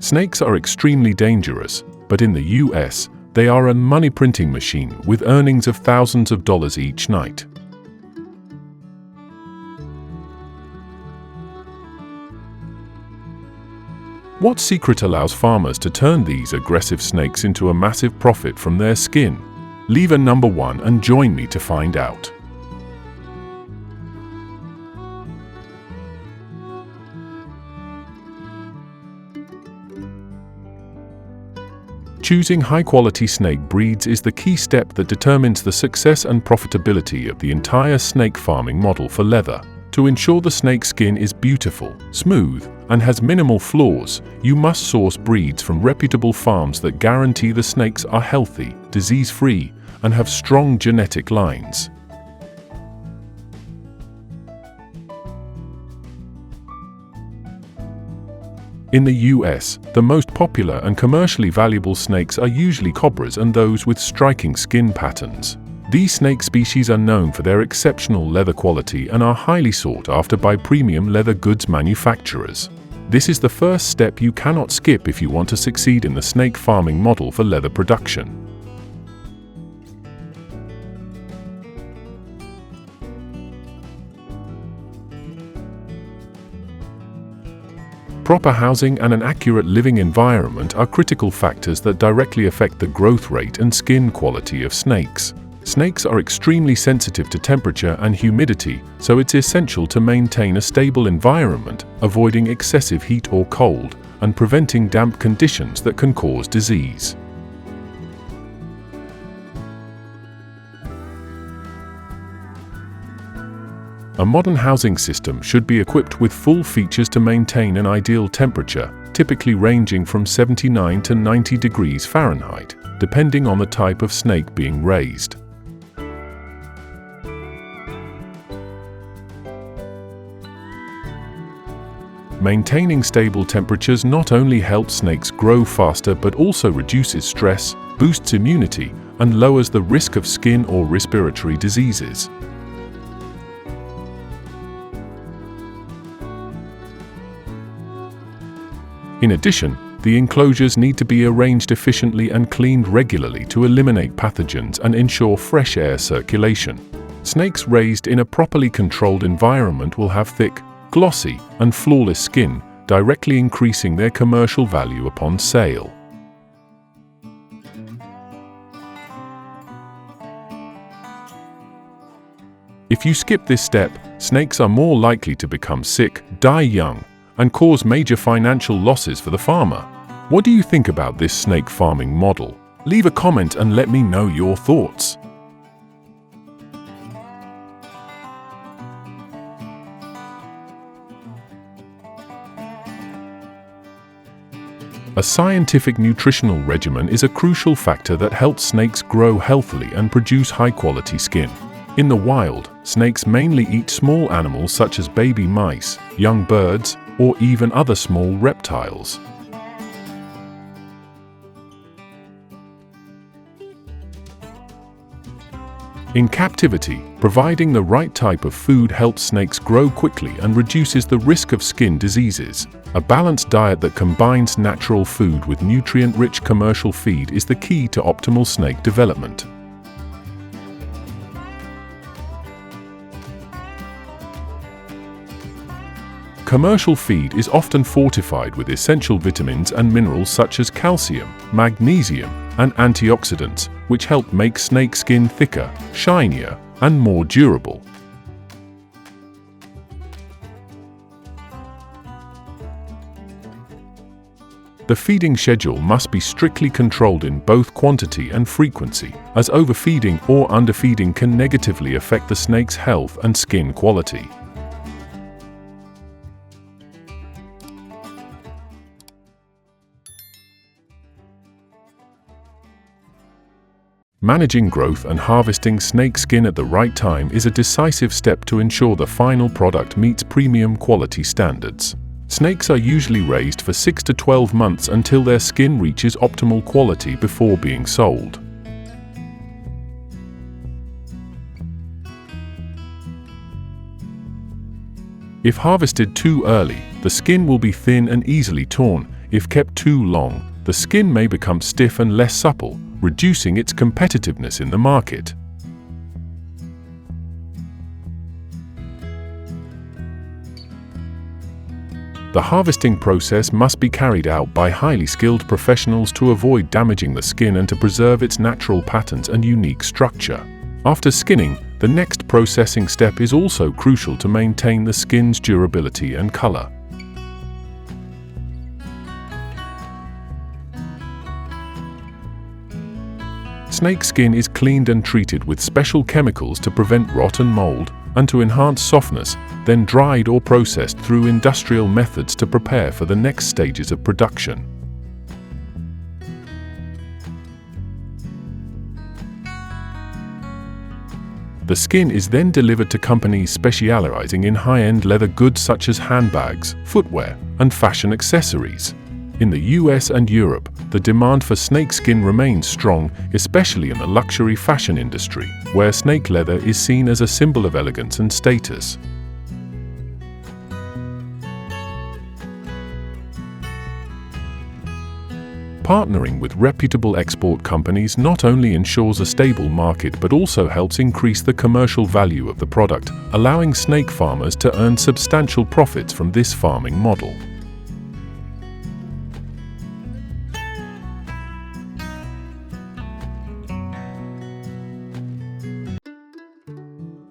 Snakes are extremely dangerous, but in the US, they are a money-printing machine with earnings of thousands of dollars each night. What secret allows farmers to turn these aggressive snakes into a massive profit from their skin? Leave a number 1 and join me to find out. Choosing high-quality snake breeds is the key step that determines the success and profitability of the entire snake farming model for leather. To ensure the snake skin is beautiful, smooth, and has minimal flaws, you must source breeds from reputable farms that guarantee the snakes are healthy, disease-free, and have strong genetic lines. In the US, the most popular and commercially valuable snakes are usually cobras and those with striking skin patterns. These snake species are known for their exceptional leather quality and are highly sought after by premium leather goods manufacturers. This is the first step you cannot skip if you want to succeed in the snake farming model for leather production. Proper housing and an accurate living environment are critical factors that directly affect the growth rate and skin quality of snakes. Snakes are extremely sensitive to temperature and humidity, so it's essential to maintain a stable environment, avoiding excessive heat or cold, and preventing damp conditions that can cause disease. A modern housing system should be equipped with full features to maintain an ideal temperature, typically ranging from 79 to 90 degrees Fahrenheit, depending on the type of snake being raised. Maintaining stable temperatures not only helps snakes grow faster but also reduces stress, boosts immunity, and lowers the risk of skin or respiratory diseases. In addition, the enclosures need to be arranged efficiently and cleaned regularly to eliminate pathogens and ensure fresh air circulation. Snakes raised in a properly controlled environment will have thick, glossy, and flawless skin, directly increasing their commercial value upon sale. If you skip this step, snakes are more likely to become sick, die young, and cause major financial losses for the farmer. What do you think about this snake farming model? Leave a comment and let me know your thoughts. A scientific nutritional regimen is a crucial factor that helps snakes grow healthily and produce high-quality skin. In the wild, snakes mainly eat small animals such as baby mice, young birds, or even other small reptiles. In captivity, providing the right type of food helps snakes grow quickly and reduces the risk of skin diseases. A balanced diet that combines natural food with nutrient-rich commercial feed is the key to optimal snake development. Commercial feed is often fortified with essential vitamins and minerals such as calcium, magnesium, and antioxidants, which help make snake skin thicker, shinier, and more durable. The feeding schedule must be strictly controlled in both quantity and frequency, as overfeeding or underfeeding can negatively affect the snake's health and skin quality. Managing growth and harvesting snake skin at the right time is a decisive step to ensure the final product meets premium quality standards. Snakes are usually raised for 6 to 12 months until their skin reaches optimal quality before being sold. If harvested too early, the skin will be thin and easily torn, If kept too long, the skin may become stiff and less supple, reducing its competitiveness in the market. The harvesting process must be carried out by highly skilled professionals to avoid damaging the skin and to preserve its natural patterns and unique structure. After skinning, the next processing step is also crucial to maintain the skin's durability and color. Snake skin is cleaned and treated with special chemicals to prevent rot and mold, and to enhance softness, then dried or processed through industrial methods to prepare for the next stages of production. The skin is then delivered to companies specializing in high-end leather goods such as handbags, footwear, and fashion accessories. In the US and Europe, the demand for snake skin remains strong, especially in the luxury fashion industry, where snake leather is seen as a symbol of elegance and status. Partnering with reputable export companies not only ensures a stable market but also helps increase the commercial value of the product, allowing snake farmers to earn substantial profits from this farming model.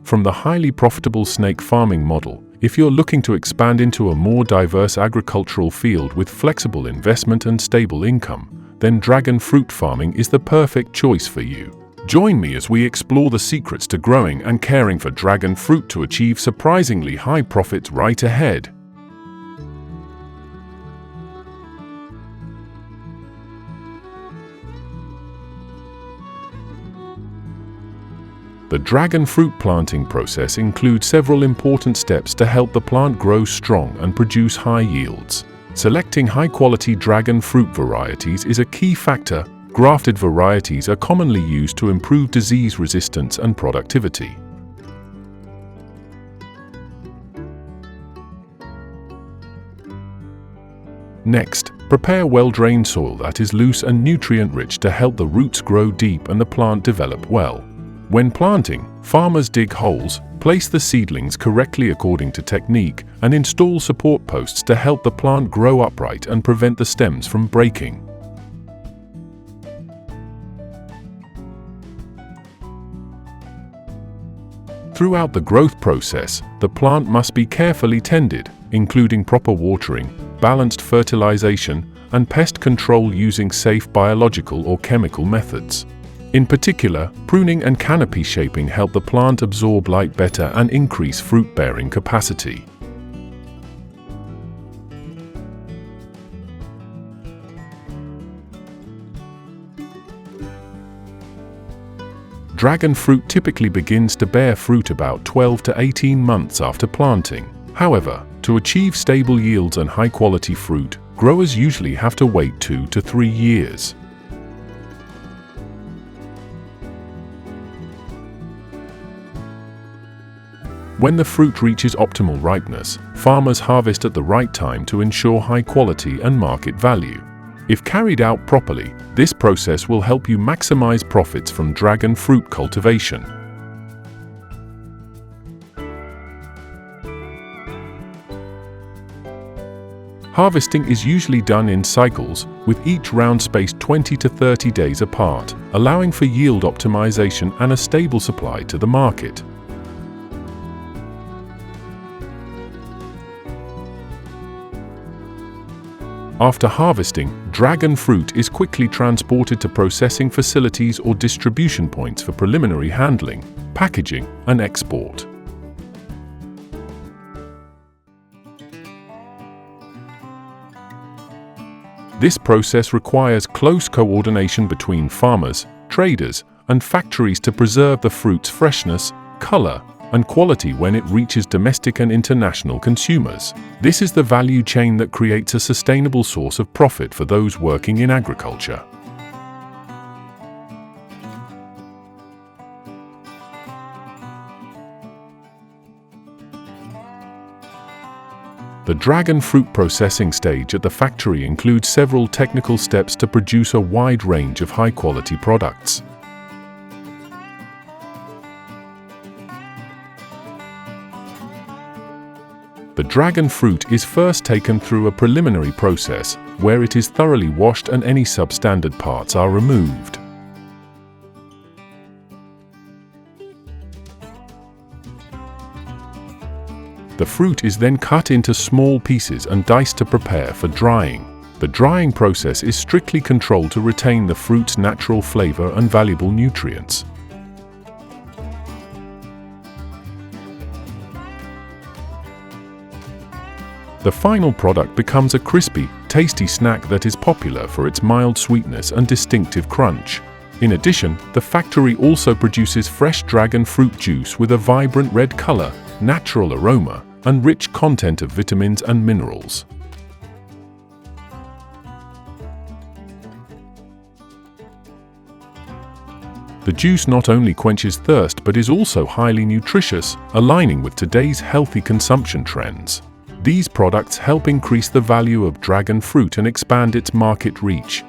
From the highly profitable snake farming model, if you're looking to expand into a more diverse agricultural field with flexible investment and stable income, then dragon fruit farming is the perfect choice for you. Join me as we explore the secrets to growing and caring for dragon fruit to achieve surprisingly high profits right ahead. The dragon fruit planting process includes several important steps to help the plant grow strong and produce high yields. Selecting high-quality dragon fruit varieties is a key factor. Grafted varieties are commonly used to improve disease resistance and productivity. Next, prepare well-drained soil that is loose and nutrient-rich to help the roots grow deep and the plant develop well. When planting, farmers dig holes, place the seedlings correctly according to technique, and install support posts to help the plant grow upright and prevent the stems from breaking. Throughout the growth process, the plant must be carefully tended, including proper watering, balanced fertilization, and pest control using safe biological or chemical methods. In particular, pruning and canopy shaping help the plant absorb light better and increase fruit-bearing capacity. Dragon fruit typically begins to bear fruit about 12 to 18 months after planting. However, to achieve stable yields and high-quality fruit, growers usually have to wait 2 to 3 years. When the fruit reaches optimal ripeness, farmers harvest at the right time to ensure high quality and market value. If carried out properly, this process will help you maximize profits from dragon fruit cultivation. Harvesting is usually done in cycles, with each round spaced 20 to 30 days apart, allowing for yield optimization and a stable supply to the market. After harvesting, dragon fruit is quickly transported to processing facilities or distribution points for preliminary handling, packaging, and export. This process requires close coordination between farmers, traders, and factories to preserve the fruit's freshness, color, and quality when it reaches domestic and international consumers. This is the value chain that creates a sustainable source of profit for those working in agriculture. The dragon fruit processing stage at the factory includes several technical steps to produce a wide range of high-quality products. The dragon fruit is first taken through a preliminary process, where it is thoroughly washed and any substandard parts are removed. The fruit is then cut into small pieces and diced to prepare for drying. The drying process is strictly controlled to retain the fruit's natural flavor and valuable nutrients. The final product becomes a crispy, tasty snack that is popular for its mild sweetness and distinctive crunch. In addition, the factory also produces fresh dragon fruit juice with a vibrant red color, natural aroma, and rich content of vitamins and minerals. The juice not only quenches thirst but is also highly nutritious, aligning with today's healthy consumption trends. These products help increase the value of dragon fruit and expand its market reach.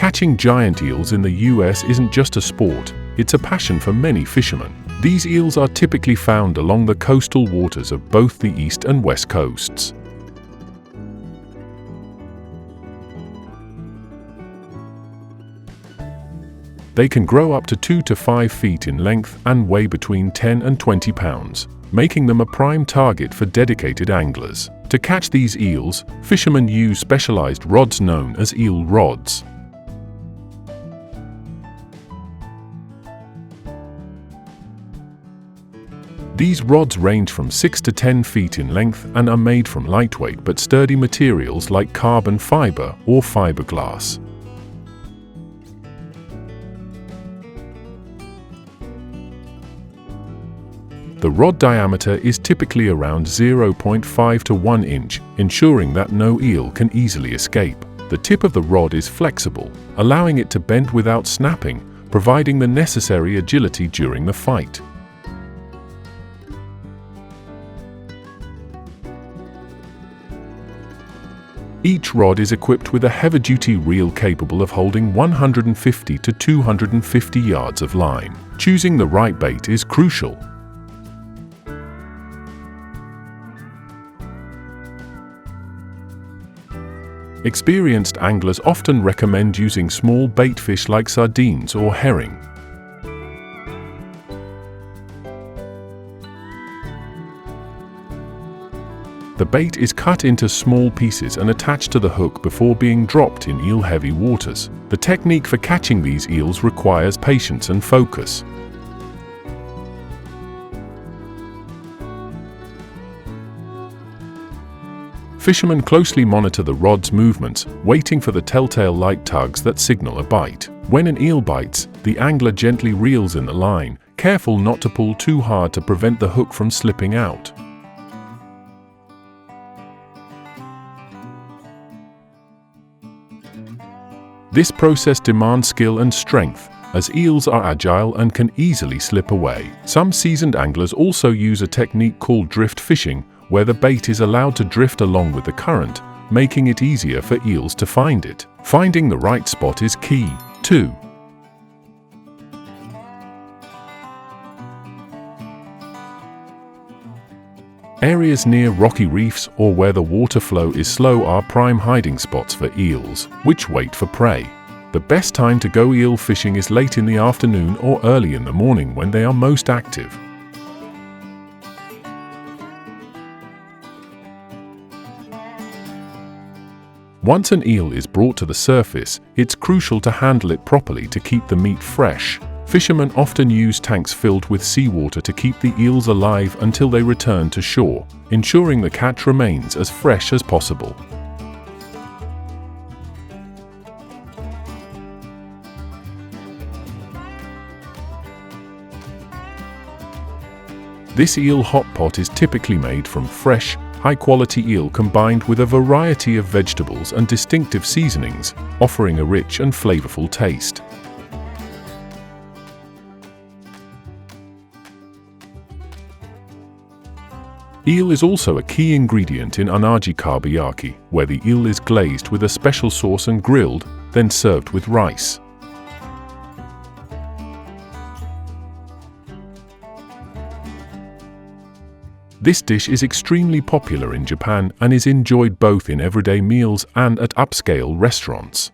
Catching giant eels in the US isn't just a sport, it's a passion for many fishermen. These eels are typically found along the coastal waters of both the east and west coasts. They can grow up to 2 to 5 feet in length and weigh between 10 and 20 pounds, making them a prime target for dedicated anglers. To catch these eels, fishermen use specialized rods known as eel rods. These rods range from 6 to 10 feet in length and are made from lightweight but sturdy materials like carbon fiber or fiberglass. The rod diameter is typically around 0.5 to 1 inch, ensuring that no eel can easily escape. The tip of the rod is flexible, allowing it to bend without snapping, providing the necessary agility during the fight. Each rod is equipped with a heavy-duty reel capable of holding 150 to 250 yards of line. Choosing the right bait is crucial. Experienced anglers often recommend using small bait fish like sardines or herring. The bait is cut into small pieces and attached to the hook before being dropped in eel-heavy waters. The technique for catching these eels requires patience and focus. Fishermen closely monitor the rod's movements, waiting for the telltale light tugs that signal a bite. When an eel bites, the angler gently reels in the line, careful not to pull too hard to prevent the hook from slipping out. This process demands skill and strength, as eels are agile and can easily slip away. Some seasoned anglers also use a technique called drift fishing, where the bait is allowed to drift along with the current, making it easier for eels to find it. Finding the right spot is key, too. Areas near rocky reefs or where the water flow is slow are prime hiding spots for eels, which wait for prey. The best time to go eel fishing is late in the afternoon or early in the morning when they are most active. Once an eel is brought to the surface, it's crucial to handle it properly to keep the meat fresh. Fishermen often use tanks filled with seawater to keep the eels alive until they return to shore, ensuring the catch remains as fresh as possible. This eel hot pot is typically made from fresh, high-quality eel combined with a variety of vegetables and distinctive seasonings, offering a rich and flavorful taste. Eel is also a key ingredient in unagi kabiyaki, where the eel is glazed with a special sauce and grilled, then served with rice. This dish is extremely popular in Japan and is enjoyed both in everyday meals and at upscale restaurants.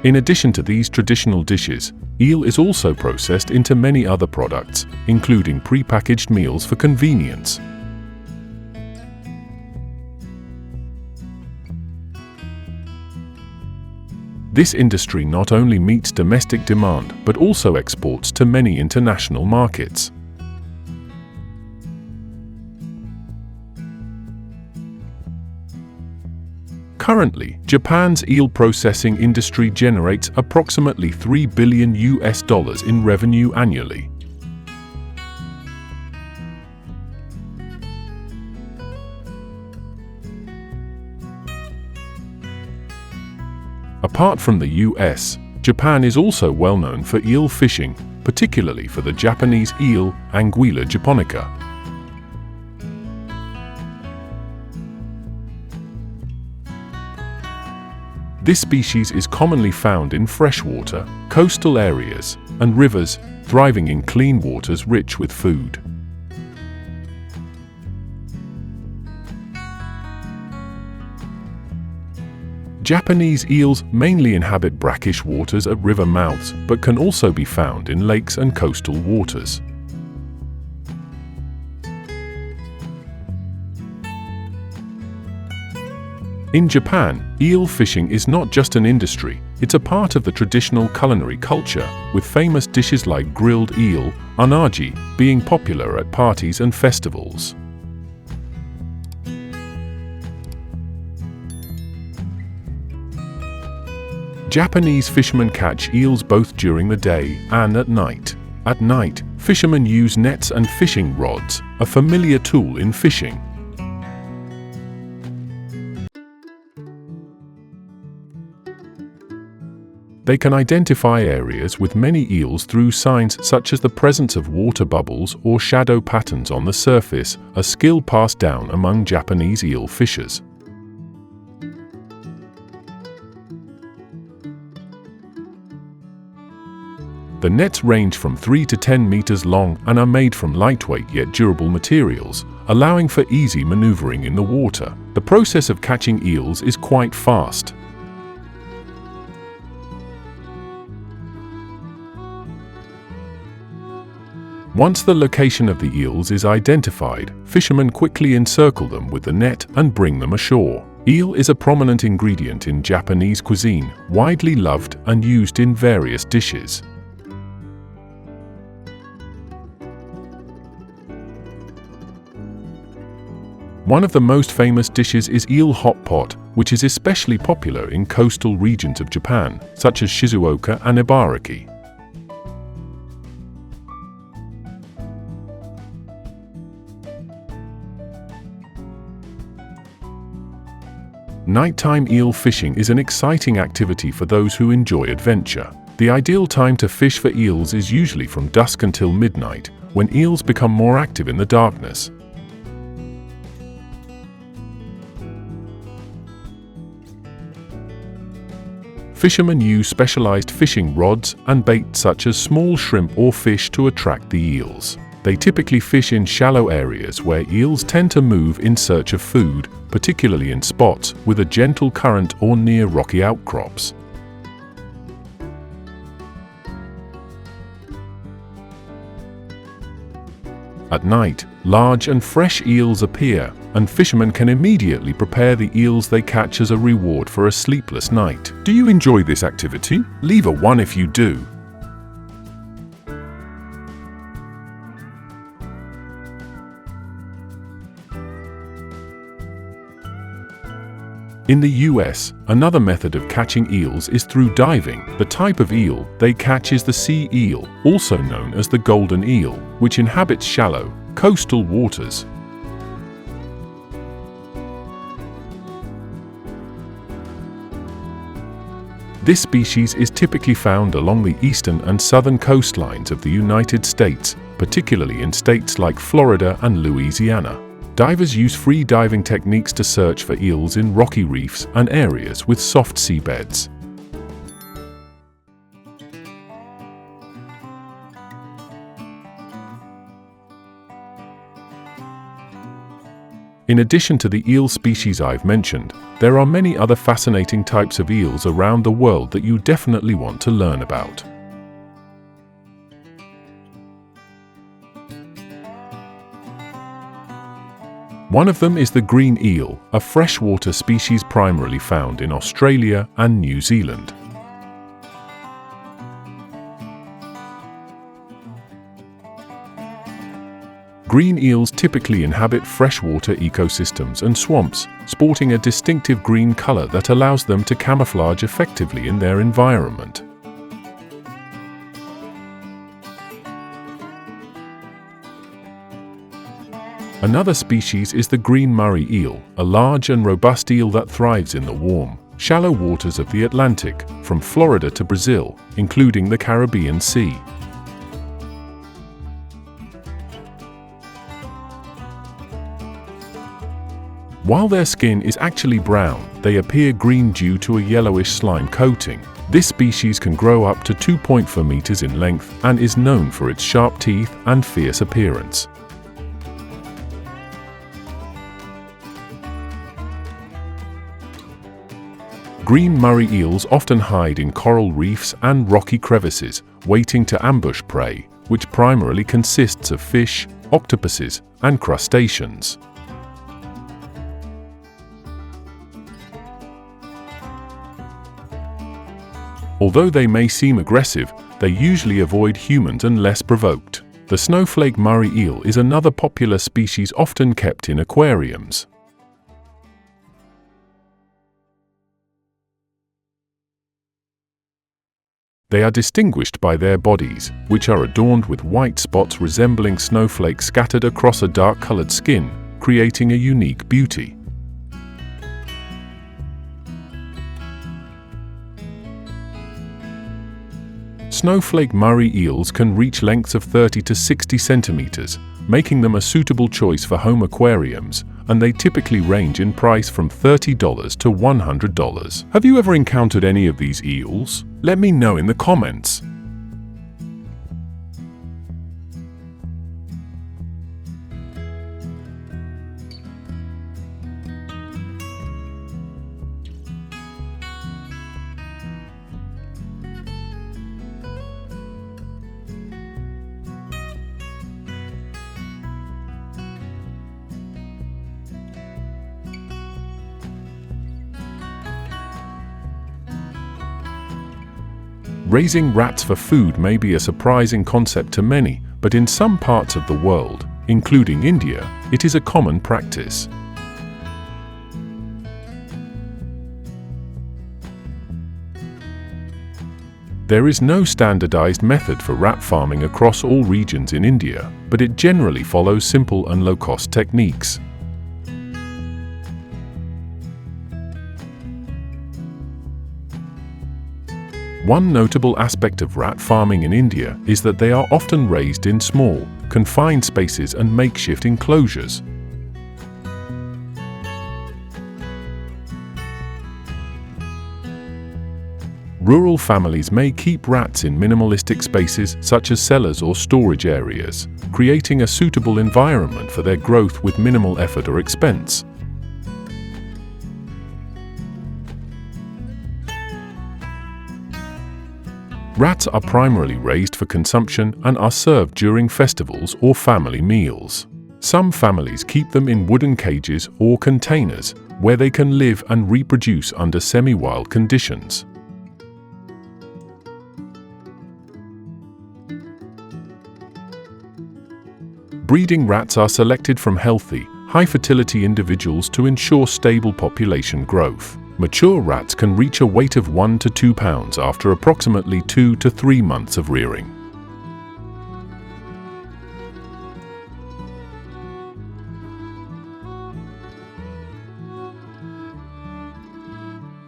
In addition to these traditional dishes, eel is also processed into many other products, including pre-packaged meals for convenience. This industry not only meets domestic demand but also exports to many international markets. Currently, Japan's eel processing industry generates approximately $3 billion in revenue annually. Apart from the US, Japan is also well known for eel fishing, particularly for the Japanese eel, Anguilla japonica. This species is commonly found in freshwater, coastal areas, and rivers, thriving in clean waters rich with food. Japanese eels mainly inhabit brackish waters at river mouths, but can also be found in lakes and coastal waters. In Japan, eel fishing is not just an industry, it's a part of the traditional culinary culture, with famous dishes like grilled eel, unagi, being popular at parties and festivals. Japanese fishermen catch eels both during the day and at night. At night, fishermen use nets and fishing rods, a familiar tool in fishing. They can identify areas with many eels through signs such as the presence of water bubbles or shadow patterns on the surface, a skill passed down among Japanese eel fishers. The nets range from 3 to 10 meters long and are made from lightweight yet durable materials, allowing for easy maneuvering in the water. The process of catching eels is quite fast. Once the location of the eels is identified, fishermen quickly encircle them with the net and bring them ashore. Eel is a prominent ingredient in Japanese cuisine, widely loved and used in various dishes. One of the most famous dishes is eel hot pot, which is especially popular in coastal regions of Japan, such as Shizuoka and Ibaraki. Nighttime eel fishing is an exciting activity for those who enjoy adventure. The ideal time to fish for eels is usually from dusk until midnight, when eels become more active in the darkness. Fishermen use specialized fishing rods and bait such as small shrimp or fish to attract the eels. They typically fish in shallow areas where eels tend to move in search of food, particularly in spots with a gentle current or near rocky outcrops. At night, large and fresh eels appear, and fishermen can immediately prepare the eels they catch as a reward for a sleepless night. Do you enjoy this activity? Leave a 1 if you do. In the US, another method of catching eels is through diving. The type of eel they catch is the sea eel, also known as the golden eel, which inhabits shallow, coastal waters. This species is typically found along the eastern and southern coastlines of the United States, particularly in states like Florida and Louisiana. Divers use free diving techniques to search for eels in rocky reefs and areas with soft seabeds. In addition to the eel species I've mentioned, there are many other fascinating types of eels around the world that you definitely want to learn about. One of them is the green eel, a freshwater species primarily found in Australia and New Zealand. Green eels typically inhabit freshwater ecosystems and swamps, sporting a distinctive green color that allows them to camouflage effectively in their environment. Another species is the green Murray eel, a large and robust eel that thrives in the warm, shallow waters of the Atlantic, from Florida to Brazil, including the Caribbean Sea. While their skin is actually brown, they appear green due to a yellowish slime coating. This species can grow up to 2.4 meters in length and is known for its sharp teeth and fierce appearance. Green Murray eels often hide in coral reefs and rocky crevices, waiting to ambush prey, which primarily consists of fish, octopuses, and crustaceans. Although they may seem aggressive, they usually avoid humans unless provoked. The snowflake Murray eel is another popular species often kept in aquariums. They are distinguished by their bodies, which are adorned with white spots resembling snowflakes scattered across a dark-colored skin, creating a unique beauty. Snowflake Murray eels can reach lengths of 30 to 60 centimeters, making them a suitable choice for home aquariums, and they typically range in price from $30 to $100. Have you ever encountered any of these eels? Let me know in the comments. Raising rats for food may be a surprising concept to many, but in some parts of the world, including India, it is a common practice. There is no standardized method for rat farming across all regions in India, but it generally follows simple and low-cost techniques. One notable aspect of rat farming in India is that they are often raised in small, confined spaces and makeshift enclosures. Rural families may keep rats in minimalistic spaces such as cellars or storage areas, creating a suitable environment for their growth with minimal effort or expense. Rats are primarily raised for consumption and are served during festivals or family meals. Some families keep them in wooden cages or containers, where they can live and reproduce under semi-wild conditions. Breeding rats are selected from healthy, high-fertility individuals to ensure stable population growth. Mature rats can reach a weight of 1 to 2 pounds after approximately 2 to 3 months of rearing.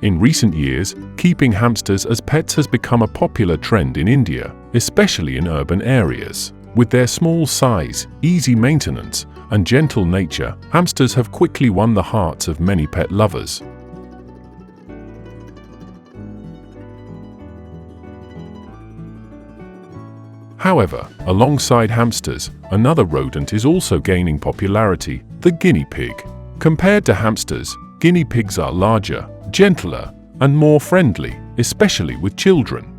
In recent years, keeping hamsters as pets has become a popular trend in India, especially in urban areas. With their small size, easy maintenance, and gentle nature, hamsters have quickly won the hearts of many pet lovers. However, alongside hamsters, another rodent is also gaining popularity: the guinea pig. Compared to hamsters, guinea pigs are larger, gentler, and more friendly, especially with children.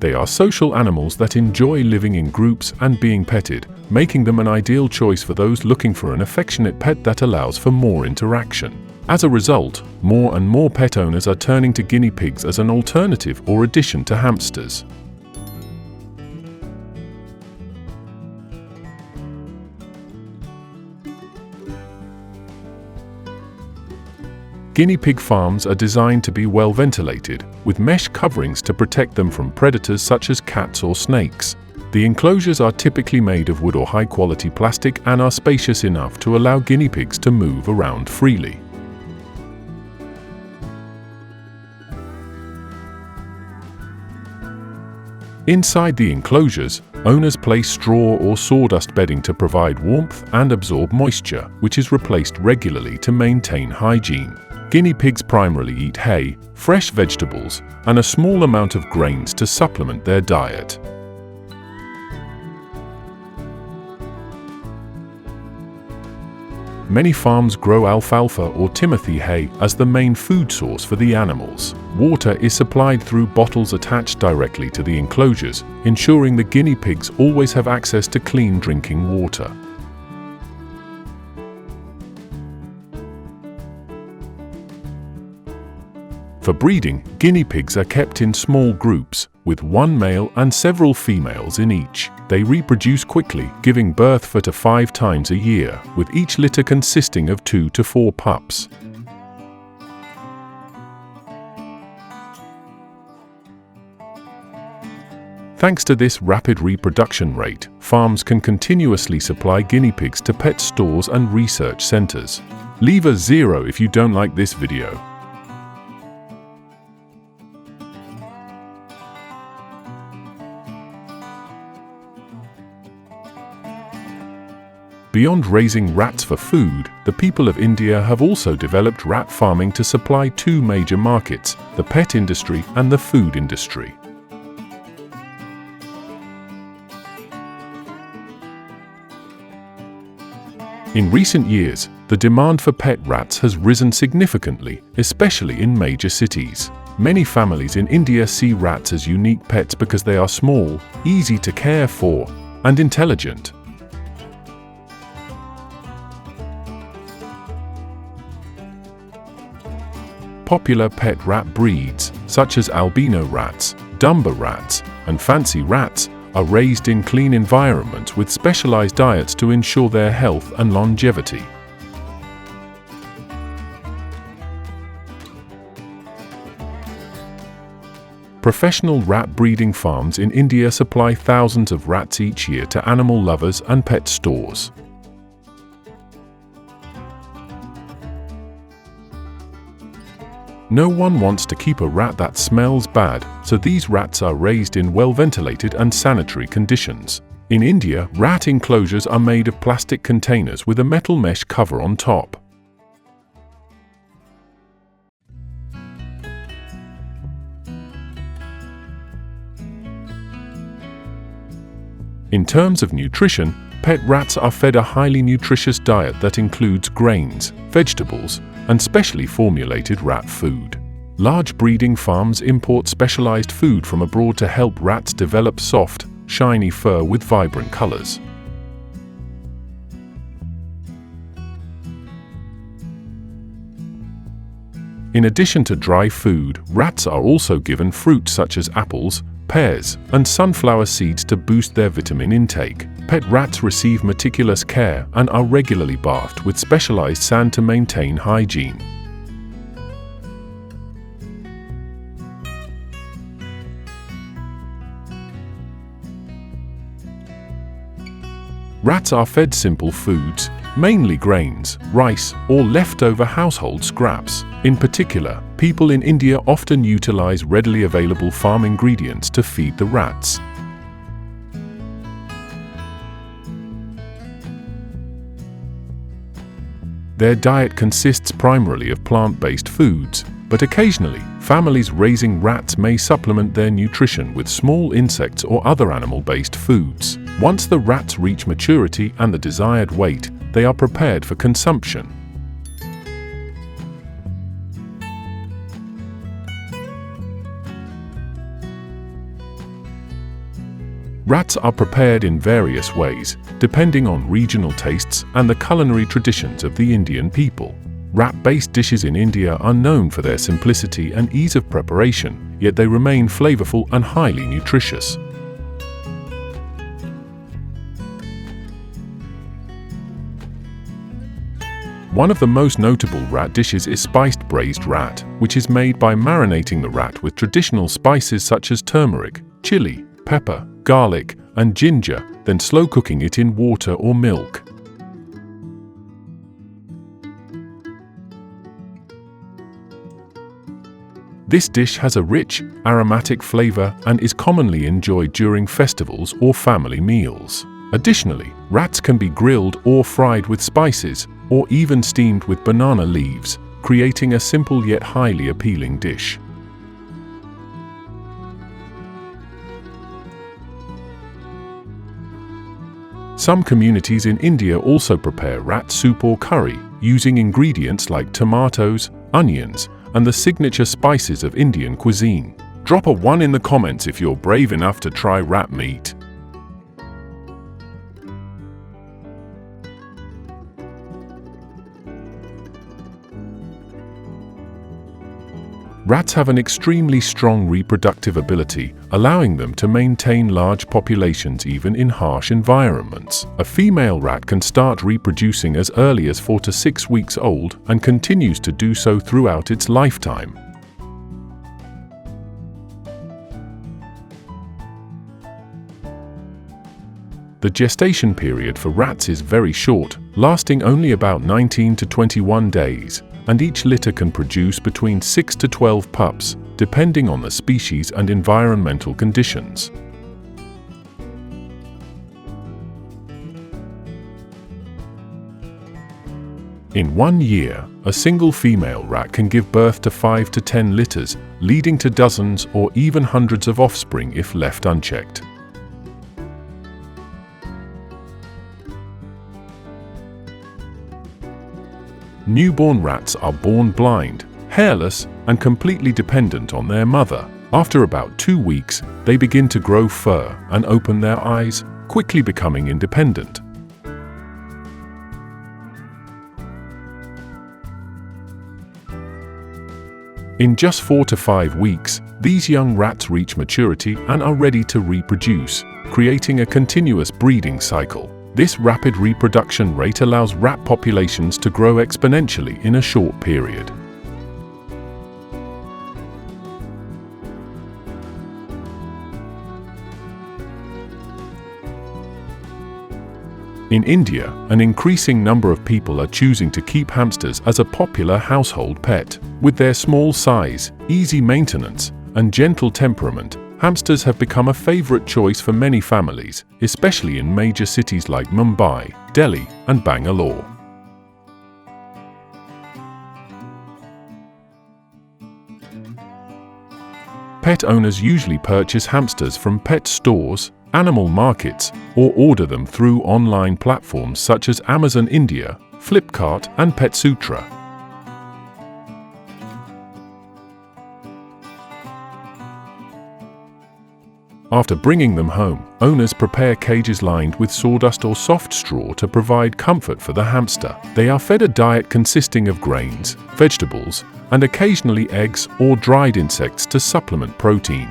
They are social animals that enjoy living in groups and being petted, making them an ideal choice for those looking for an affectionate pet that allows for more interaction. As a result, more and more pet owners are turning to guinea pigs as an alternative or addition to hamsters. Guinea pig farms are designed to be well ventilated, with mesh coverings to protect them from predators such as cats or snakes. The enclosures are typically made of wood or high-quality plastic and are spacious enough to allow guinea pigs to move around freely. Inside the enclosures, owners place straw or sawdust bedding to provide warmth and absorb moisture, which is replaced regularly to maintain hygiene. Guinea pigs primarily eat hay, fresh vegetables, and a small amount of grains to supplement their diet. Many farms grow alfalfa or timothy hay as the main food source for the animals. Water is supplied through bottles attached directly to the enclosures, ensuring the guinea pigs always have access to clean drinking water. For breeding, guinea pigs are kept in small groups, with one male and several females in each. They reproduce quickly, giving birth 4 to 5 times a year, with each litter consisting of 2 to 4 pups. Thanks to this rapid reproduction rate, farms can continuously supply guinea pigs to pet stores and research centers. Leave a 0 if you don't like this video. Beyond raising rats for food, the people of India have also developed rat farming to supply 2 major markets: the pet industry and the food industry. In recent years, the demand for pet rats has risen significantly, especially in major cities. Many families in India see rats as unique pets because they are small, easy to care for, and intelligent. Popular pet rat breeds, such as albino rats, Dunbar rats, and fancy rats, are raised in clean environments with specialized diets to ensure their health and longevity. Professional rat breeding farms in India supply thousands of rats each year to animal lovers and pet stores. No one wants to keep a rat that smells bad, so these rats are raised in well-ventilated and sanitary conditions. In India, rat enclosures are made of plastic containers with a metal mesh cover on top. In terms of nutrition, pet rats are fed a highly nutritious diet that includes grains, vegetables, and specially formulated rat food. Large breeding farms import specialized food from abroad to help rats develop soft, shiny fur with vibrant colors. In addition to dry food, rats are also given fruit such as apples, pears, and sunflower seeds to boost their vitamin intake. Pet rats receive meticulous care and are regularly bathed with specialized sand to maintain hygiene. Rats are fed simple foods, mainly grains, rice, or leftover household scraps. In particular, people in India often utilize readily available farm ingredients to feed the rats. Their diet consists primarily of plant-based foods, but occasionally, families raising rats may supplement their nutrition with small insects or other animal-based foods. Once the rats reach maturity and the desired weight, they are prepared for consumption. Rats are prepared in various ways, depending on regional tastes and the culinary traditions of the Indian people. Rat-based dishes in India are known for their simplicity and ease of preparation, yet they remain flavorful and highly nutritious. One of the most notable rat dishes is spiced braised rat, which is made by marinating the rat with traditional spices such as turmeric, chili, pepper, garlic, and ginger, then slow cooking it in water or milk. This dish has a rich, aromatic flavor and is commonly enjoyed during festivals or family meals. Additionally, rats can be grilled or fried with spices, or even steamed with banana leaves, creating a simple yet highly appealing dish. Some communities in India also prepare rat soup or curry, using ingredients like tomatoes, onions, and the signature spices of Indian cuisine. Drop a 1 in the comments if you're brave enough to try rat meat. Rats have an extremely strong reproductive ability, allowing them to maintain large populations even in harsh environments. A female rat can start reproducing as early as 4 to 6 weeks old and continues to do so throughout its lifetime. The gestation period for rats is very short, lasting only about 19 to 21 days. And each litter can produce between 6 to 12 pups, depending on the species and environmental conditions. In 1 year, a single female rat can give birth to 5 to 10 litters, leading to dozens or even hundreds of offspring if left unchecked. Newborn rats are born blind, hairless, and completely dependent on their mother. After about 2 weeks, they begin to grow fur and open their eyes, quickly becoming independent. In just 4 to 5 weeks, these young rats reach maturity and are ready to reproduce, creating a continuous breeding cycle. This rapid reproduction rate allows rat populations to grow exponentially in a short period. In India, an increasing number of people are choosing to keep hamsters as a popular household pet. With their small size, easy maintenance, and gentle temperament, hamsters have become a favorite choice for many families, especially in major cities like Mumbai, Delhi, and Bangalore. Pet owners usually purchase hamsters from pet stores, animal markets, or order them through online platforms such as Amazon India, Flipkart, and Petsutra. After bringing them home, owners prepare cages lined with sawdust or soft straw to provide comfort for the hamster. They are fed a diet consisting of grains, vegetables, and occasionally eggs or dried insects to supplement protein.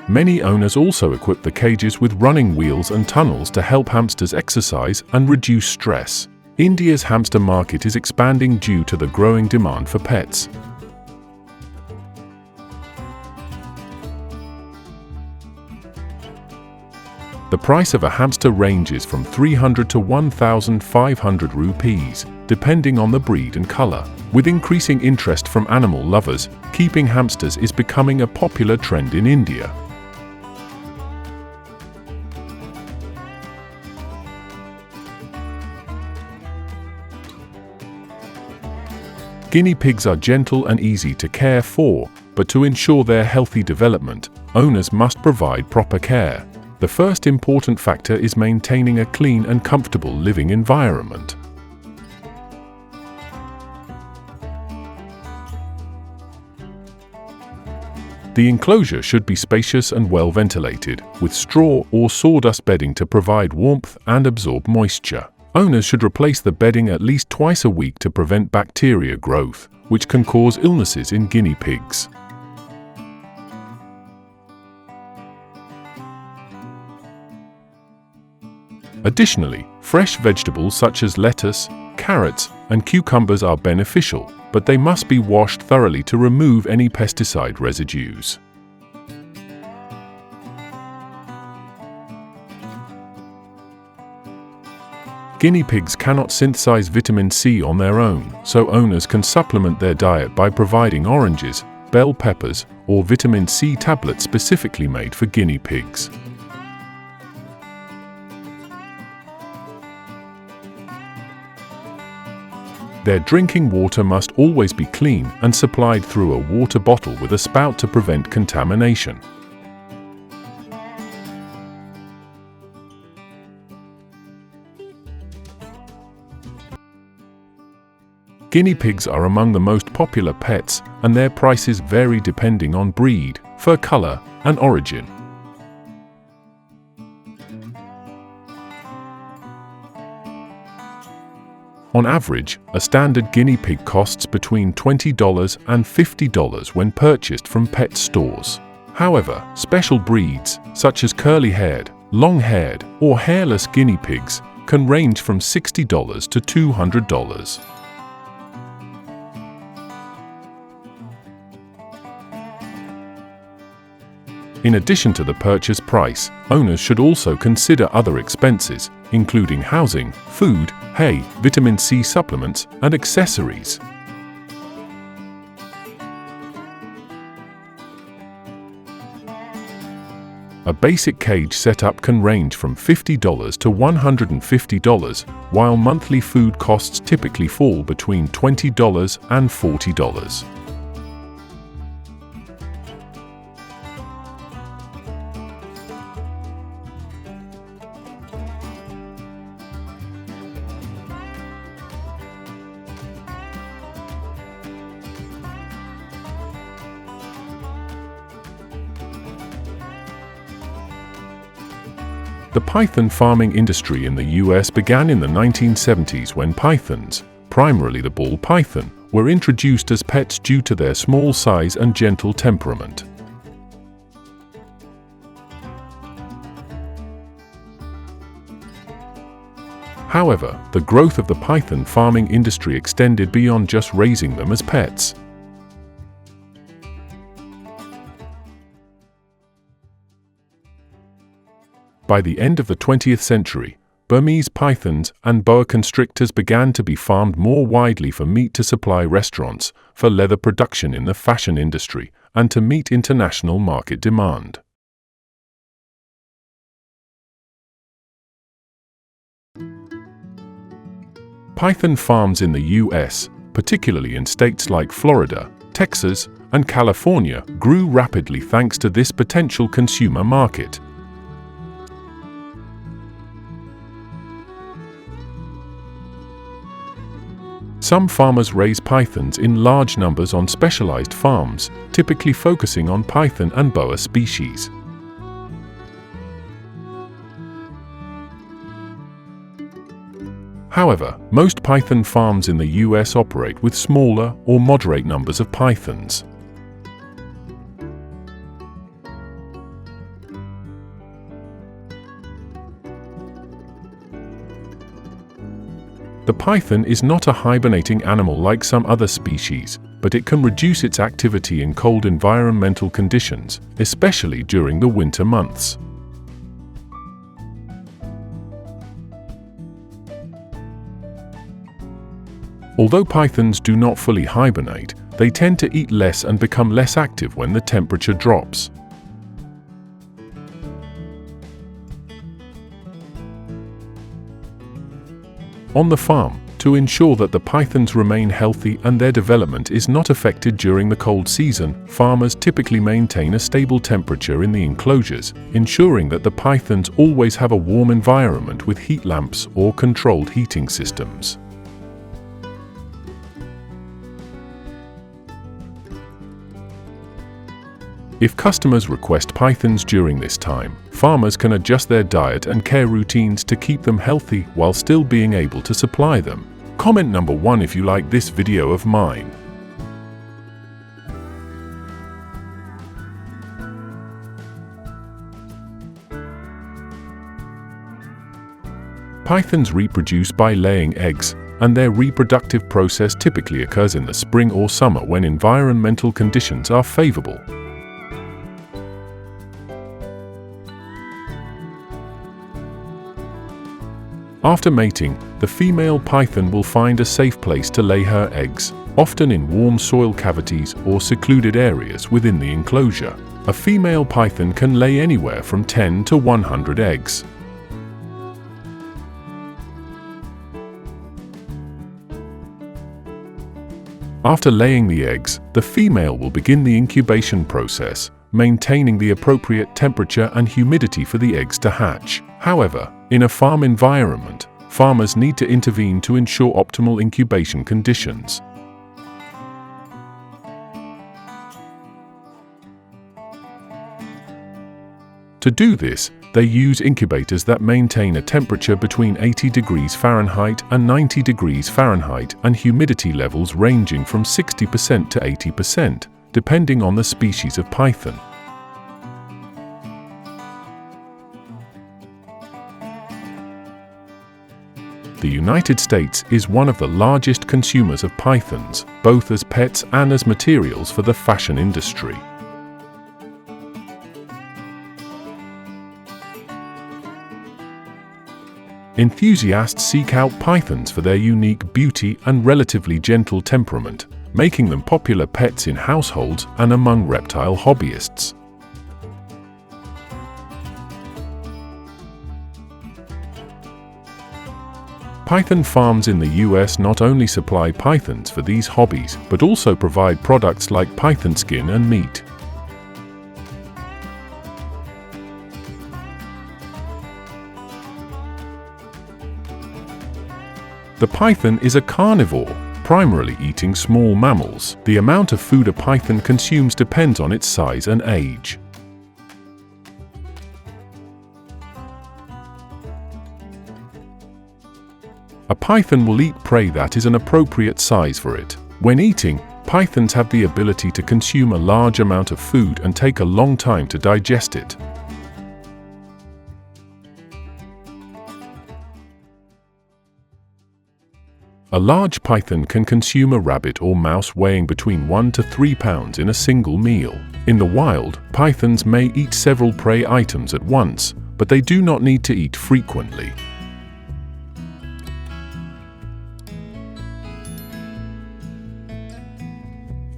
Many owners also equip the cages with running wheels and tunnels to help hamsters exercise and reduce stress. India's hamster market is expanding due to the growing demand for pets. The price of a hamster ranges from 300 to 1,500 rupees, depending on the breed and color. With increasing interest from animal lovers, keeping hamsters is becoming a popular trend in India. Guinea pigs are gentle and easy to care for, but to ensure their healthy development, owners must provide proper care. The first important factor is maintaining a clean and comfortable living environment. The enclosure should be spacious and well ventilated, with straw or sawdust bedding to provide warmth and absorb moisture. Owners should replace the bedding at least twice a week to prevent bacteria growth, which can cause illnesses in guinea pigs. Additionally, fresh vegetables such as lettuce, carrots, and cucumbers are beneficial, but they must be washed thoroughly to remove any pesticide residues. Guinea pigs cannot synthesize vitamin C on their own, so owners can supplement their diet by providing oranges, bell peppers, or vitamin C tablets specifically made for guinea pigs. Their drinking water must always be clean and supplied through a water bottle with a spout to prevent contamination. Guinea pigs are among the most popular pets, and their prices vary depending on breed, fur color, and origin. On average, a standard guinea pig costs between $20 and $50 when purchased from pet stores. However, special breeds, such as curly-haired, long-haired, or hairless guinea pigs, can range from $60 to $200. In addition to the purchase price, owners should also consider other expenses, including housing, food, hay, vitamin C supplements, and accessories. A basic cage setup can range from $50 to $150, while monthly food costs typically fall between $20 and $40. The python farming industry in the US began in the 1970s when pythons, primarily the ball python, were introduced as pets due to their small size and gentle temperament. However, the growth of the python farming industry extended beyond just raising them as pets. By the end of the 20th century, Burmese pythons and boa constrictors began to be farmed more widely for meat to supply restaurants, for leather production in the fashion industry, and to meet international market demand. Python farms in the US, particularly in states like Florida, Texas, and California, grew rapidly thanks to this potential consumer market. Some farmers raise pythons in large numbers on specialized farms, typically focusing on python and boa species. However, most python farms in the US operate with smaller or moderate numbers of pythons. The python is not a hibernating animal like some other species, but it can reduce its activity in cold environmental conditions, especially during the winter months. Although pythons do not fully hibernate, they tend to eat less and become less active when the temperature drops. On the farm, to ensure that the pythons remain healthy and their development is not affected during the cold season, farmers typically maintain a stable temperature in the enclosures, ensuring that the pythons always have a warm environment with heat lamps or controlled heating systems. If customers request pythons during this time, farmers can adjust their diet and care routines to keep them healthy while still being able to supply them. Comment number 1 if you like this video of mine. Pythons reproduce by laying eggs, and their reproductive process typically occurs in the spring or summer when environmental conditions are favorable. After mating, the female python will find a safe place to lay her eggs, often in warm soil cavities or secluded areas within the enclosure. A female python can lay anywhere from 10 to 100 eggs. After laying the eggs, the female will begin the incubation process, maintaining the appropriate temperature and humidity for the eggs to hatch. However, in a farm environment, farmers need to intervene to ensure optimal incubation conditions. To do this, they use incubators that maintain a temperature between 80 degrees Fahrenheit and 90 degrees Fahrenheit and humidity levels ranging from 60% to 80%, depending on the species of python. The United States is one of the largest consumers of pythons, both as pets and as materials for the fashion industry. Enthusiasts seek out pythons for their unique beauty and relatively gentle temperament, making them popular pets in households and among reptile hobbyists. Python farms in the US not only supply pythons for these hobbies, but also provide products like python skin and meat. The python is a carnivore, primarily eating small mammals. The amount of food a python consumes depends on its size and age. A python will eat prey that is an appropriate size for it. When eating, pythons have the ability to consume a large amount of food and take a long time to digest it. A large python can consume a rabbit or mouse weighing between 1 to 3 pounds in a single meal. In the wild, pythons may eat several prey items at once, but they do not need to eat frequently.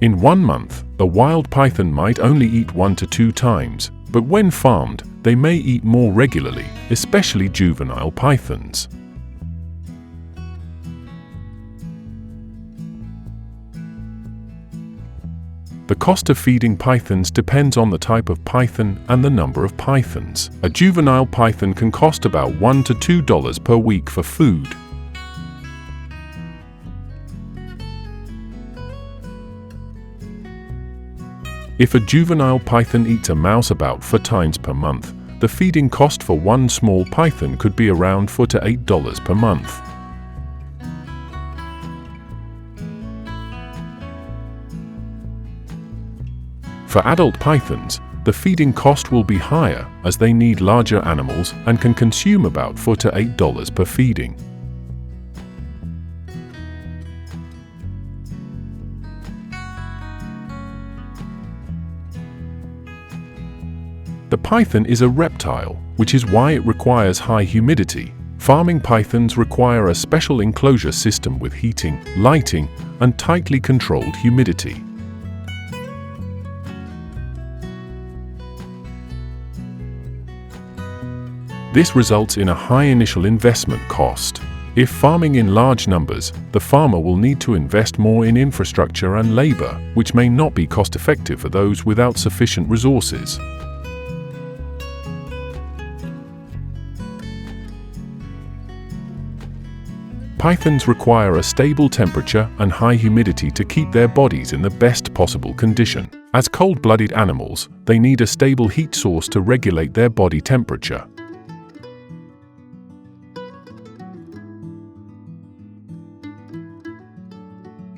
In 1 month, a wild python might only eat 1 to 2 times, but when farmed, they may eat more regularly, especially juvenile pythons. The cost of feeding pythons depends on the type of python and the number of pythons. A juvenile python can cost about $1 to $2 per week for food. If a juvenile python eats a mouse about 4 times per month, the feeding cost for one small python could be around $4 to $8 per month. For adult pythons, the feeding cost will be higher as they need larger animals and can consume about $4 to $8 per feeding. The python is a reptile, which is why it requires high humidity. Farming pythons require a special enclosure system with heating, lighting, and tightly controlled humidity. This results in a high initial investment cost. If farming in large numbers, the farmer will need to invest more in infrastructure and labor, which may not be cost-effective for those without sufficient resources. Pythons require a stable temperature and high humidity to keep their bodies in the best possible condition. As cold-blooded animals, they need a stable heat source to regulate their body temperature.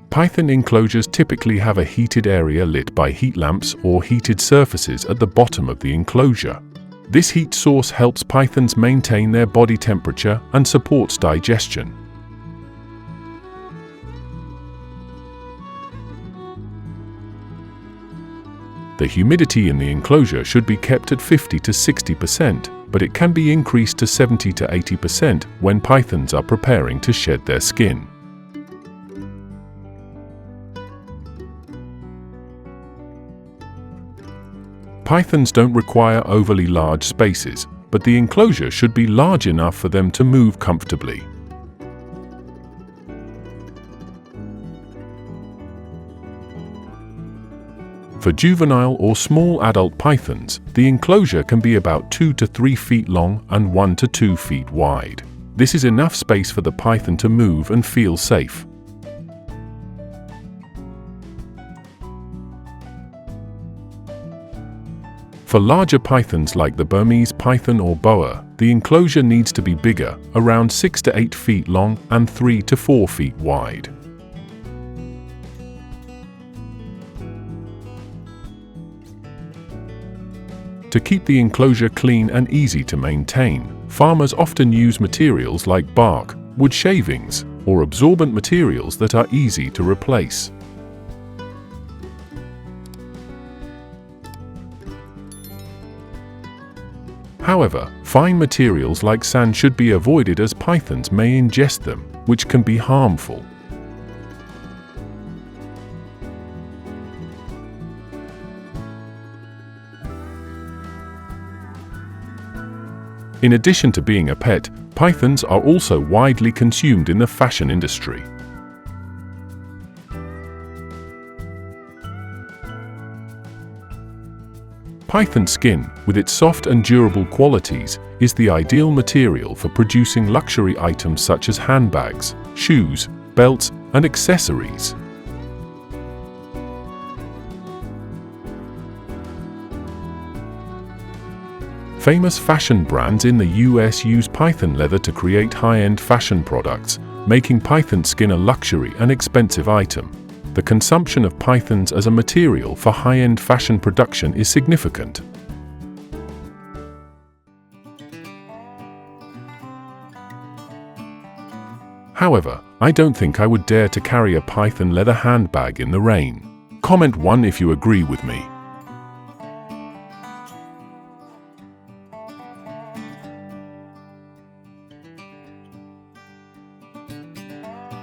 Python enclosures typically have a heated area lit by heat lamps or heated surfaces at the bottom of the enclosure. This heat source helps pythons maintain their body temperature and supports digestion. The humidity in the enclosure should be kept at 50 to 60%, but it can be increased to 70 to 80% when pythons are preparing to shed their skin. Pythons don't require overly large spaces, but the enclosure should be large enough for them to move comfortably. For juvenile or small adult pythons, the enclosure can be about 2 to 3 feet long and 1 to 2 feet wide. This is enough space for the python to move and feel safe. For larger pythons like the Burmese python or boa, the enclosure needs to be bigger, around 6 to 8 feet long and 3 to 4 feet wide. To keep the enclosure clean and easy to maintain, farmers often use materials like bark, wood shavings, or absorbent materials that are easy to replace. However, fine materials like sand should be avoided as pythons may ingest them, which can be harmful. In addition to being a pet, pythons are also widely consumed in the fashion industry. Python skin, with its soft and durable qualities, is the ideal material for producing luxury items such as handbags, shoes, belts, and accessories. Famous fashion brands in the US use python leather to create high-end fashion products, making python skin a luxury and expensive item. The consumption of pythons as a material for high-end fashion production is significant. However, I don't think I would dare to carry a python leather handbag in the rain. Comment 1 if you agree with me.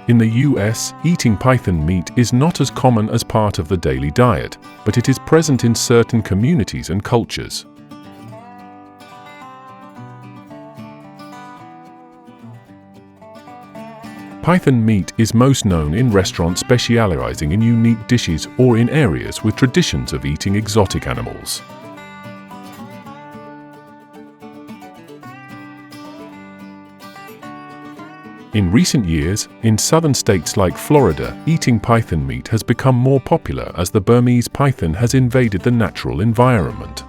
In the US, eating python meat is not as common as part of the daily diet, but it is present in certain communities and cultures. Python meat is most known in restaurants specializing in unique dishes or in areas with traditions of eating exotic animals. In recent years, in southern states like Florida, eating python meat has become more popular as the Burmese python has invaded the natural environment.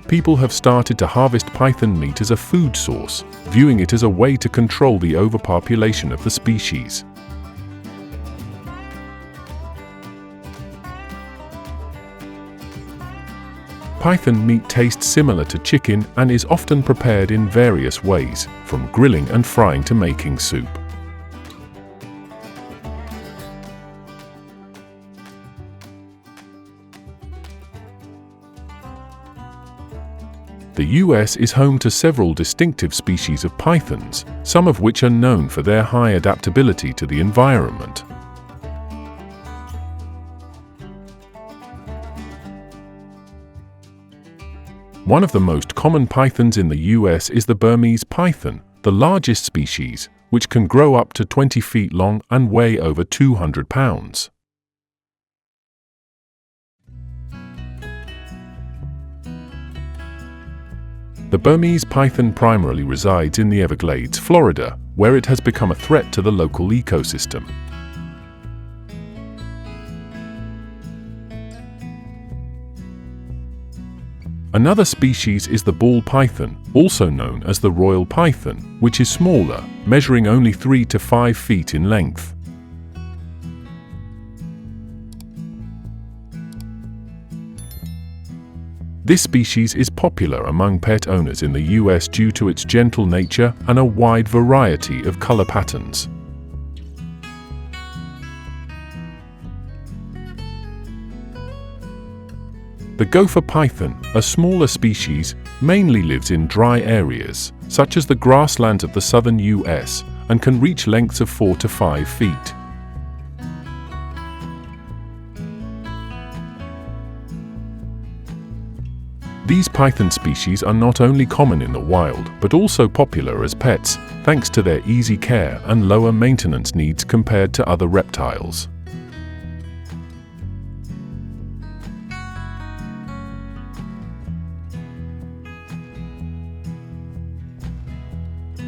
People have started to harvest python meat as a food source, viewing it as a way to control the overpopulation of the species. Python meat tastes similar to chicken and is often prepared in various ways, from grilling and frying to making soup. The US is home to several distinctive species of pythons, some of which are known for their high adaptability to the environment. One of the most common pythons in the US is the Burmese python, the largest species, which can grow up to 20 feet long and weigh over 200 pounds. The Burmese python primarily resides in the Everglades, Florida, where it has become a threat to the local ecosystem. Another species is the ball python, also known as the royal python, which is smaller, measuring only 3 to 5 feet in length. This species is popular among pet owners in the US due to its gentle nature and a wide variety of color patterns. The gopher python, a smaller species, mainly lives in dry areas, such as the grasslands of the southern US, and can reach lengths of 4 to 5 feet. These python species are not only common in the wild, but also popular as pets, thanks to their easy care and lower maintenance needs compared to other reptiles.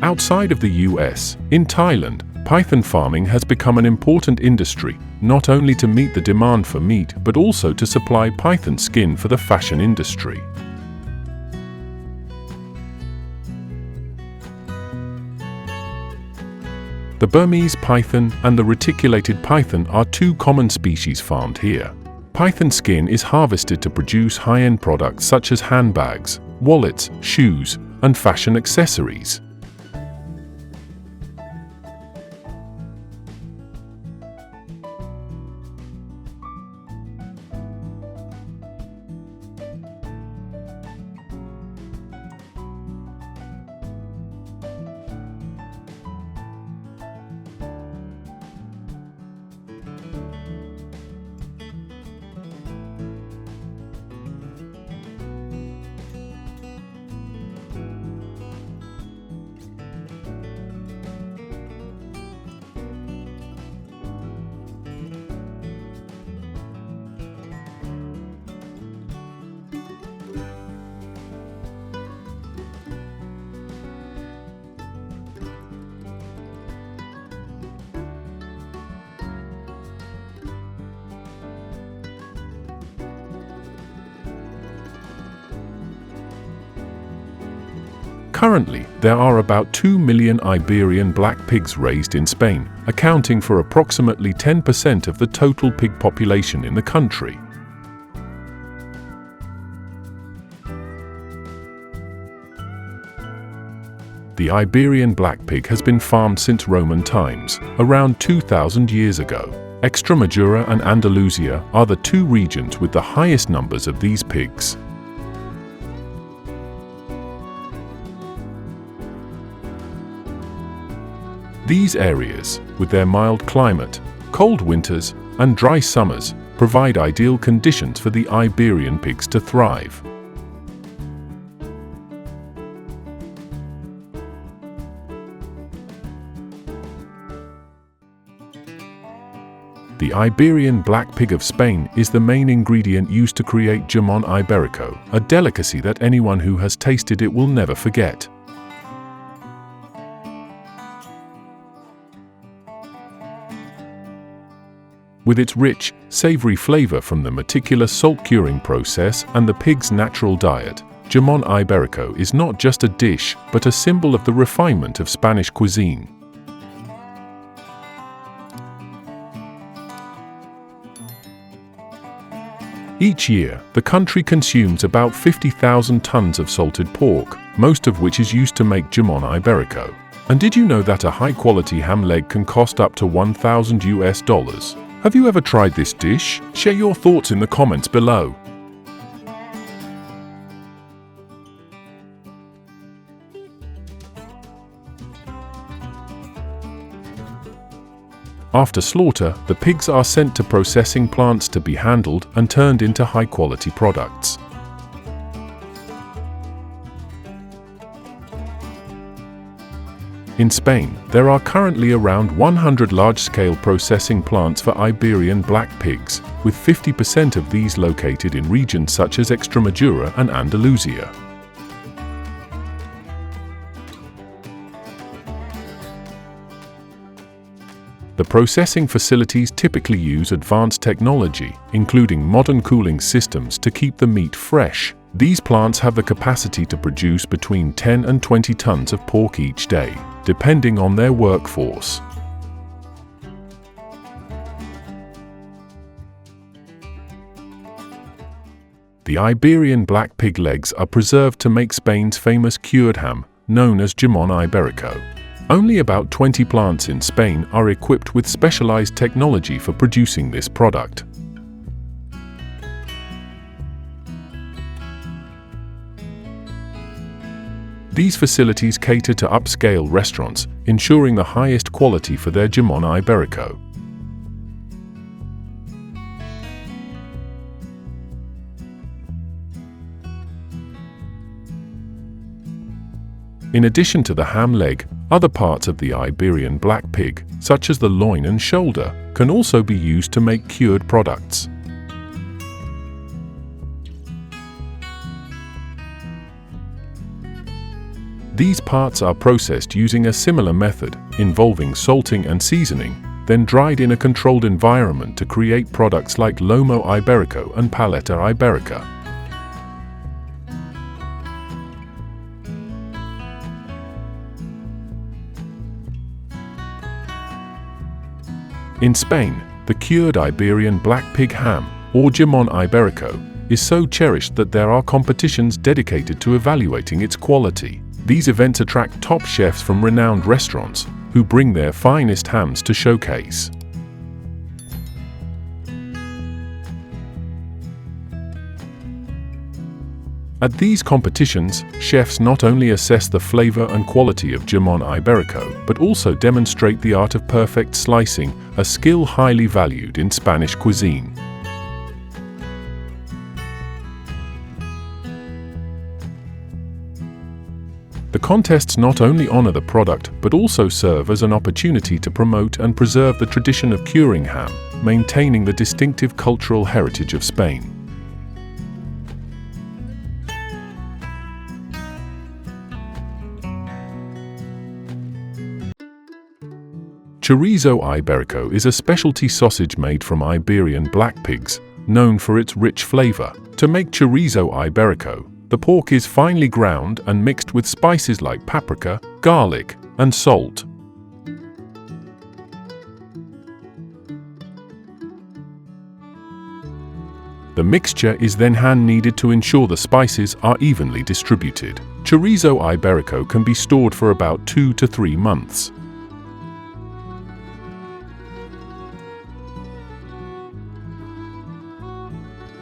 Outside of the US, in Thailand, python farming has become an important industry, not only to meet the demand for meat, but also to supply python skin for the fashion industry. The Burmese python and the reticulated python are two common species farmed here. Python skin is harvested to produce high-end products such as handbags, wallets, shoes, and fashion accessories. Currently, there are about 2 million Iberian black pigs raised in Spain, accounting for approximately 10% of the total pig population in the country. The Iberian black pig has been farmed since Roman times, around 2,000 years ago. Extremadura and Andalusia are the two regions with the highest numbers of these pigs. These areas, with their mild climate, cold winters, and dry summers, provide ideal conditions for the Iberian pigs to thrive. The Iberian black pig of Spain is the main ingredient used to create jamón ibérico, a delicacy that anyone who has tasted it will never forget. With its rich, savory flavor from the meticulous salt curing process and the pig's natural diet, jamón ibérico is not just a dish, but a symbol of the refinement of Spanish cuisine. Each year, the country consumes about 50,000 tons of salted pork, most of which is used to make jamón ibérico. And did you know that a high-quality ham leg can cost up to $1,000? Have you ever tried this dish? Share your thoughts in the comments below. After slaughter, the pigs are sent to processing plants to be handled and turned into high-quality products. In Spain, there are currently around 100 large-scale processing plants for Iberian black pigs, with 50% of these located in regions such as Extremadura and Andalusia. The processing facilities typically use advanced technology, including modern cooling systems to keep the meat fresh. These plants have the capacity to produce between 10 and 20 tons of pork each day, depending on their workforce. The Iberian black pig legs are preserved to make Spain's famous cured ham, known as jamón ibérico. Only about 20 plants in Spain are equipped with specialized technology for producing this product. These facilities cater to upscale restaurants, ensuring the highest quality for their jamón ibérico. In addition to the ham leg, other parts of the Iberian black pig, such as the loin and shoulder, can also be used to make cured products. These parts are processed using a similar method, involving salting and seasoning, then dried in a controlled environment to create products like lomo ibérico and paleta ibérica. In Spain, the cured Iberian black pig ham, or jamón ibérico, is so cherished that there are competitions dedicated to evaluating its quality. These events attract top chefs from renowned restaurants, who bring their finest hams to showcase. At these competitions, chefs not only assess the flavor and quality of jamón ibérico, but also demonstrate the art of perfect slicing, a skill highly valued in Spanish cuisine. The contests not only honor the product, but also serve as an opportunity to promote and preserve the tradition of curing ham, maintaining the distinctive cultural heritage of Spain. Chorizo iberico is a specialty sausage made from Iberian black pigs, known for its rich flavor. To make chorizo iberico, the pork is finely ground and mixed with spices like paprika, garlic, and salt. The mixture is then hand-kneaded to ensure the spices are evenly distributed. Chorizo iberico can be stored for about 2 to 3 months.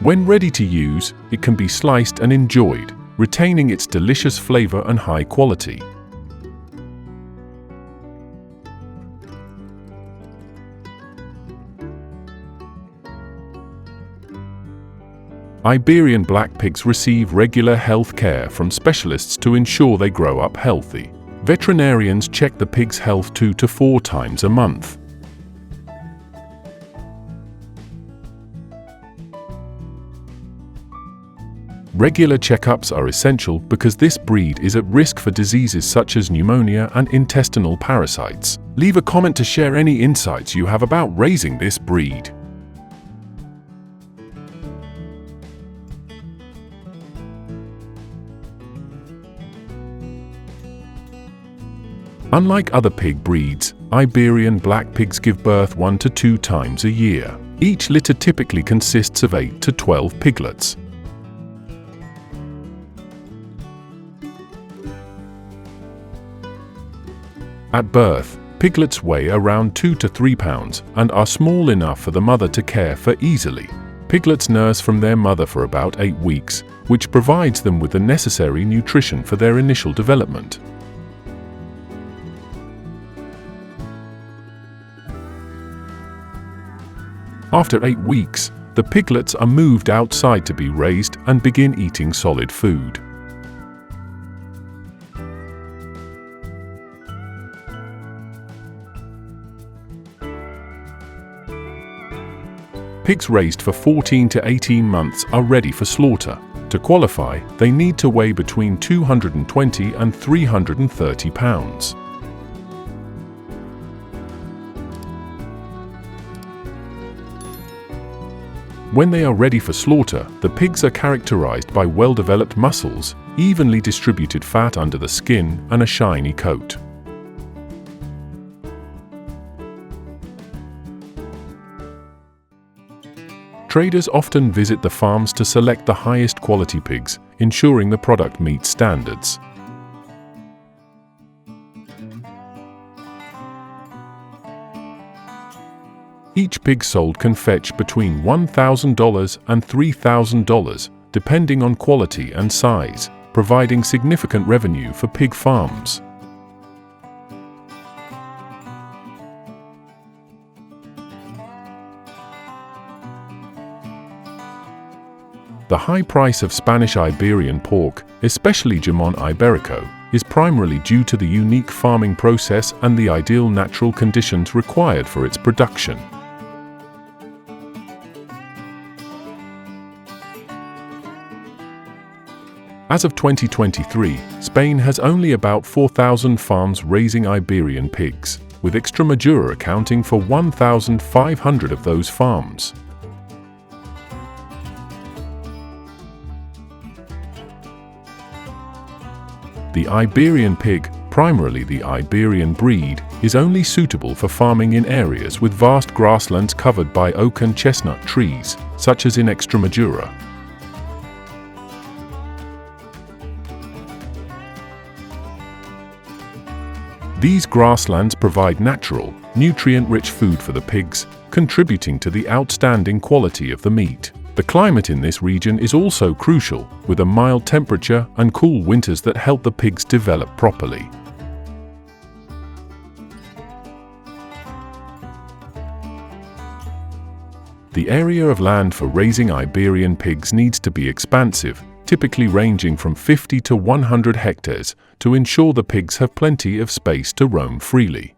When ready to use, it can be sliced and enjoyed, retaining its delicious flavor and high quality. Iberian black pigs receive regular health care from specialists to ensure they grow up healthy. Veterinarians check the pig's health 2 to 4 times a month. Regular checkups are essential because this breed is at risk for diseases such as pneumonia and intestinal parasites. Leave a comment to share any insights you have about raising this breed. Unlike other pig breeds, Iberian black pigs give birth 1 to 2 times a year. Each litter typically consists of 8 to 12 piglets. At birth, piglets weigh around 2 to 3 pounds and are small enough for the mother to care for easily. Piglets nurse from their mother for about 8 weeks, which provides them with the necessary nutrition for their initial development. After 8 weeks, the piglets are moved outside to be raised and begin eating solid food. Pigs raised for 14 to 18 months are ready for slaughter. To qualify, they need to weigh between 220 and 330 pounds. When they are ready for slaughter, the pigs are characterized by well-developed muscles, evenly distributed fat under the skin, and a shiny coat. Traders often visit the farms to select the highest quality pigs, ensuring the product meets standards. Each pig sold can fetch between $1,000 and $3,000, depending on quality and size, providing significant revenue for pig farms. The high price of Spanish Iberian pork, especially Jamon iberico, is primarily due to the unique farming process and the ideal natural conditions required for its production. As of 2023, Spain has only about 4,000 farms raising Iberian pigs, with Extremadura accounting for 1,500 of those farms. The Iberian pig, primarily the Iberian breed, is only suitable for farming in areas with vast grasslands covered by oak and chestnut trees, such as in Extremadura. These grasslands provide natural, nutrient-rich food for the pigs, contributing to the outstanding quality of the meat. The climate in this region is also crucial, with a mild temperature and cool winters that help the pigs develop properly. The area of land for raising Iberian pigs needs to be expansive, typically ranging from 50 to 100 hectares, to ensure the pigs have plenty of space to roam freely.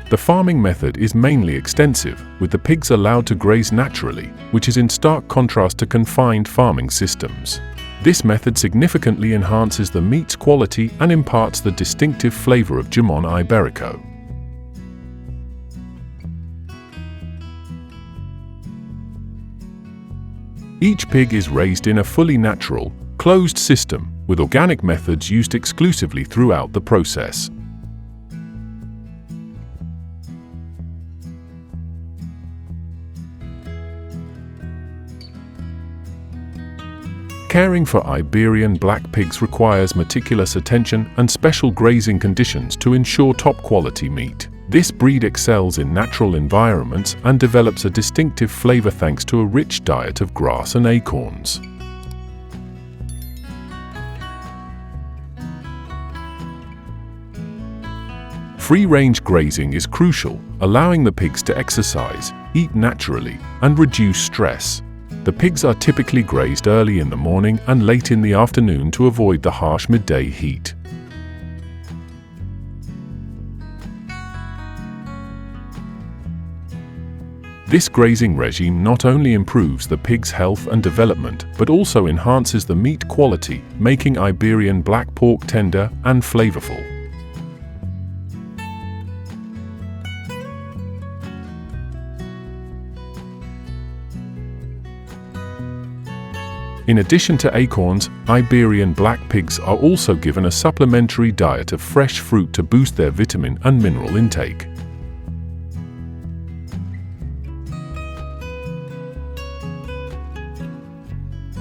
The farming method is mainly extensive, with the pigs allowed to graze naturally, which is in stark contrast to confined farming systems. This method significantly enhances the meat's quality and imparts the distinctive flavor of Jamon iberico. Each pig is raised in a fully natural, closed system, with organic methods used exclusively throughout the process. Caring for Iberian black pigs requires meticulous attention and special grazing conditions to ensure top-quality meat. This breed excels in natural environments and develops a distinctive flavor thanks to a rich diet of grass and acorns. Free-range grazing is crucial, allowing the pigs to exercise, eat naturally, and reduce stress. The pigs are typically grazed early in the morning and late in the afternoon to avoid the harsh midday heat. This grazing regime not only improves the pig's health and development, but also enhances the meat quality, making Iberian black pork tender and flavorful. In addition to acorns, Iberian black pigs are also given a supplementary diet of fresh fruit to boost their vitamin and mineral intake.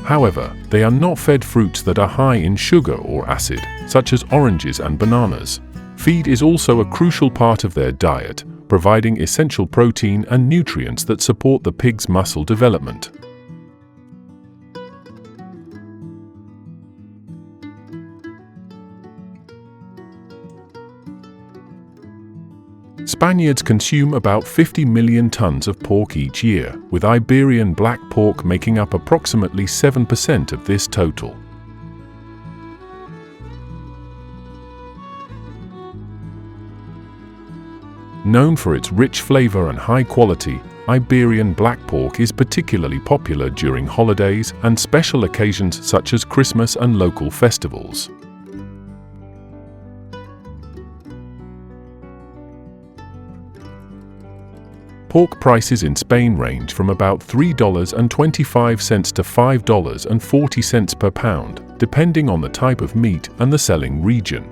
However, they are not fed fruits that are high in sugar or acid, such as oranges and bananas. Feed is also a crucial part of their diet, providing essential protein and nutrients that support the pig's muscle development. Spaniards consume about 50 million tons of pork each year, with Iberian black pork making up approximately 7% of this total. Known for its rich flavor and high quality, Iberian black pork is particularly popular during holidays and special occasions such as Christmas and local festivals. Pork prices in Spain range from about $3.25 to $5.40 per pound, depending on the type of meat and the selling region.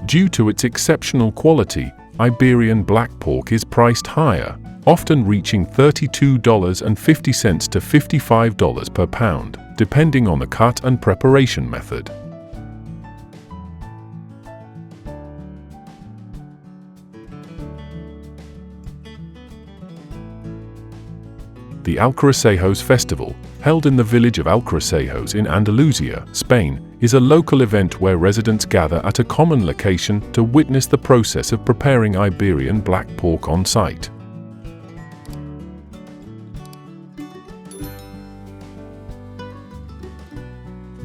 Due to its exceptional quality, Iberian black pork is priced higher, often reaching $32.50 to $55 per pound, depending on the cut and preparation method. The Alcaracejos Festival, held in the village of Alcaracejos in Andalusia, Spain, is a local event where residents gather at a common location to witness the process of preparing Iberian black pork on site.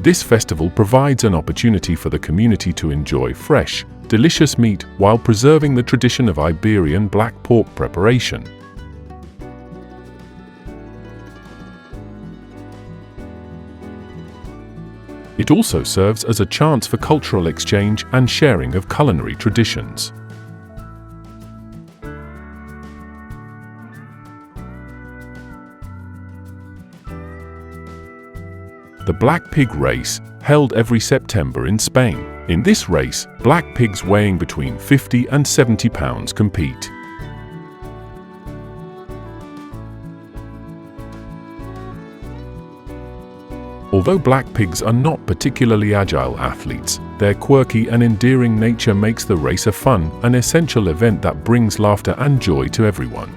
This festival provides an opportunity for the community to enjoy fresh, delicious meat while preserving the tradition of Iberian black pork preparation. It also serves as a chance for cultural exchange and sharing of culinary traditions. The Black Pig Race, held every September in Spain. In this race, black pigs weighing between 50 and 70 pounds compete. Although black pigs are not particularly agile athletes, their quirky and endearing nature makes the race a fun and essential event that brings laughter and joy to everyone.